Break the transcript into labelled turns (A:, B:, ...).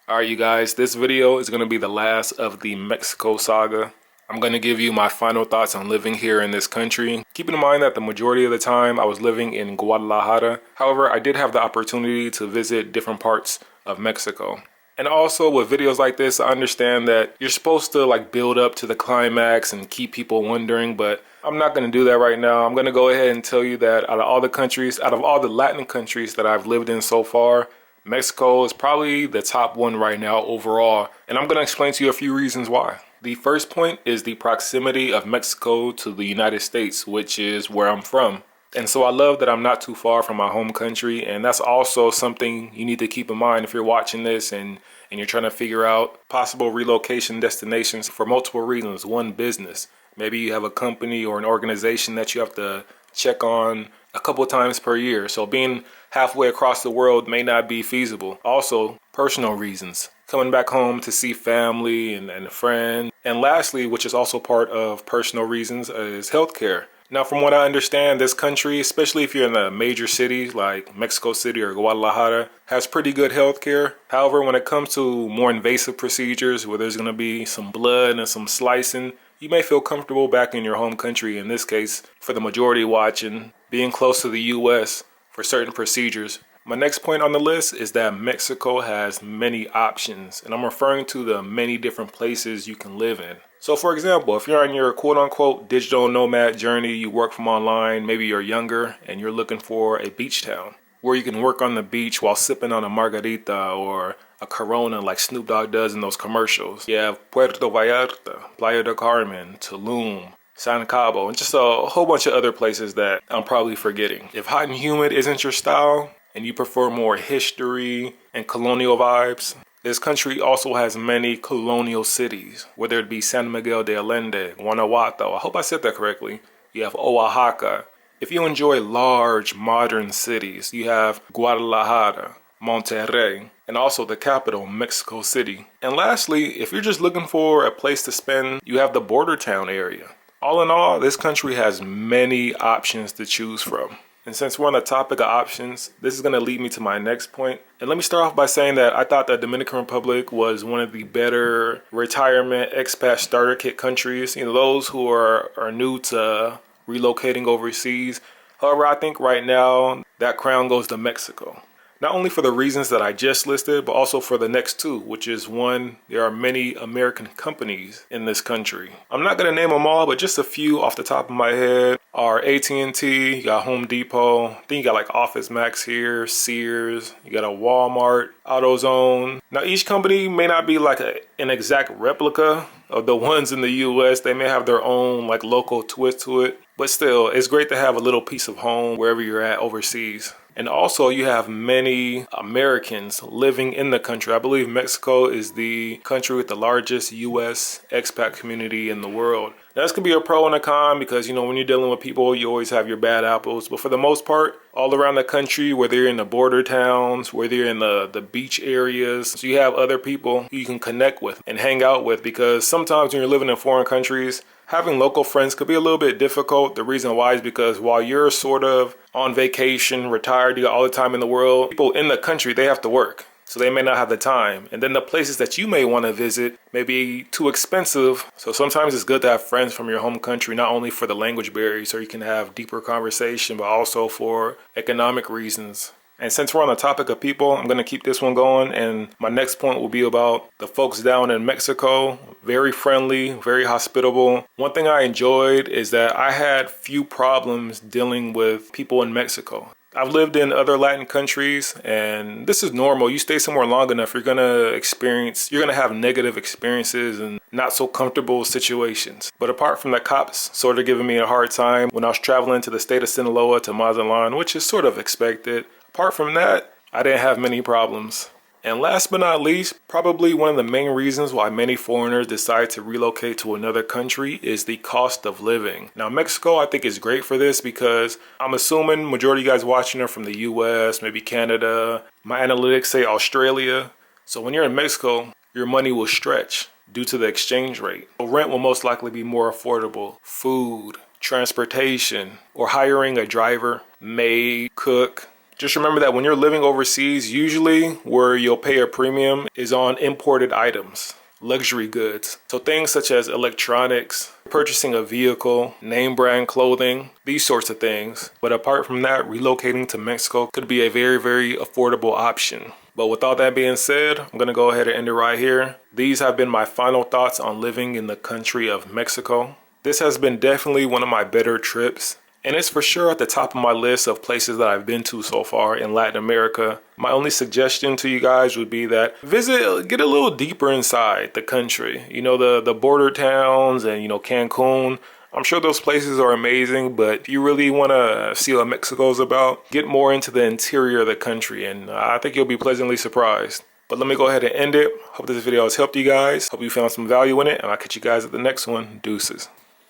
A: Alright you guys, this video is going to be the last of the Mexico saga. I'm going to give you my final thoughts on living here in this country. Keeping in mind that the majority of the time I was living in Guadalajara. However, I did have the opportunity to visit different parts of Mexico. And also with videos like this, I understand that you're supposed to build up to the climax and keep people wondering, but I'm not going to do that right now. I'm going to go ahead and tell you that out of all the Latin countries that I've lived in so far, Mexico is probably the top one right now overall, and I'm going to explain to you a few reasons why. The first point is the proximity of Mexico to the United States, which is where I'm from. And so I love that I'm not too far from my home country, and that's also something you need to keep in mind if you're watching this and you're trying to figure out possible relocation destinations for multiple reasons. One, business. Maybe you have a company or an organization that you have to check on a couple of times per year. So being halfway across the world may not be feasible. Also, personal reasons. Coming back home to see family and friends. And lastly, which is also part of personal reasons, is healthcare. Now, from what I understand, this country, especially if you're in a major city like Mexico City or Guadalajara, has pretty good healthcare. However, when it comes to more invasive procedures where there's going to be some blood and some slicing, you may feel comfortable back in your home country. In this case, for the majority watching, being close to the US for certain procedures. My next point on the list is that Mexico has many options, and I'm referring to the many different places you can live in. So for example, if you're on your quote-unquote digital nomad journey, you work from online, maybe you're younger and you're looking for a beach town where you can work on the beach while sipping on a margarita or a Corona like Snoop Dogg does in those commercials. You have Puerto Vallarta, Playa del Carmen, Tulum, San Cabo, and just a whole bunch of other places that I'm probably forgetting. If hot and humid isn't your style and you prefer more history and colonial vibes, this country also has many colonial cities, whether it be San Miguel de Allende, Guanajuato, I hope I said that correctly. You have Oaxaca. If you enjoy large modern cities, you have Guadalajara, Monterrey, and also the capital, Mexico City. And lastly, if you're just looking for a place to spend, you have the border town area. All in all, this country has many options to choose from. And since we're on the topic of options, this is going to lead me to my next point. And let me start off by saying that I thought the Dominican Republic was one of the better retirement expat starter kit countries. You know, those who are new to relocating overseas. However, I think right now that crown goes to Mexico. Not only for the reasons that I just listed, but also for the next two, which is one, there are many American companies in this country. I'm not going to name them all, but just a few off the top of my head are AT&T, you got Home Depot, then you got like Office Max here, Sears, you got a Walmart, AutoZone. Now each company may not be like an exact replica of the ones in the US. They may have their own like local twist to it, but still, it's great to have a little piece of home wherever you're at overseas. And also you have many Americans living in the country. I believe Mexico is the country with the largest US expat community in the world. Now this could be a pro and a con because, you know, when you're dealing with people, you always have your bad apples. But for the most part, all around the country, whether you're in the border towns, whether you're in the beach areas, so you have other people who you can connect with and hang out with, because sometimes when you're living in foreign countries, having local friends could be a little bit difficult. The reason why is because while you're sort of on vacation, retired, you got all the time in the world, people in the country, they have to work. So they may not have the time. And then the places that you may want to visit may be too expensive. So sometimes it's good to have friends from your home country, not only for the language barrier so you can have deeper conversation, but also for economic reasons. And since we're on the topic of people, I'm going to keep this one going. And my next point will be about the folks down in Mexico. Very friendly, very hospitable. One thing I enjoyed is that I had few problems dealing with people in Mexico. I've lived in other Latin countries, and this is normal. You stay somewhere long enough, you're going to have negative experiences and not so comfortable situations. But apart from the cops sort of giving me a hard time when I was traveling to the state of Sinaloa to Mazatlan, which is sort of expected, apart from that, I didn't have many problems. And last but not least, probably one of the main reasons why many foreigners decide to relocate to another country is the cost of living. Now, Mexico, I think, is great for this because I'm assuming majority of you guys watching are from the US, maybe Canada. My analytics say Australia. So when you're in Mexico, your money will stretch due to the exchange rate. So rent will most likely be more affordable. Food, transportation, or hiring a driver, maid, cook, Just remember that when you're living overseas, usually where you'll pay a premium is on imported items, luxury goods. So things such as electronics, purchasing a vehicle, name brand clothing, these sorts of things. But apart from that, relocating to Mexico could be a very, very affordable option. But with all that being said, I'm going to go ahead and end it right here. These have been my final thoughts on living in the country of Mexico. This has been definitely one of my better trips. And it's for sure at the top of my list of places that I've been to so far in Latin America. My only suggestion to you guys would be that get a little deeper inside the country. You know, the border towns and, you know, Cancun. I'm sure those places are amazing, but if you really want to see what Mexico's about, get more into the interior of the country, and I think you'll be pleasantly surprised. But let me go ahead and end it. Hope this video has helped you guys. Hope you found some value in it, and I'll catch you guys at the next one. Deuces.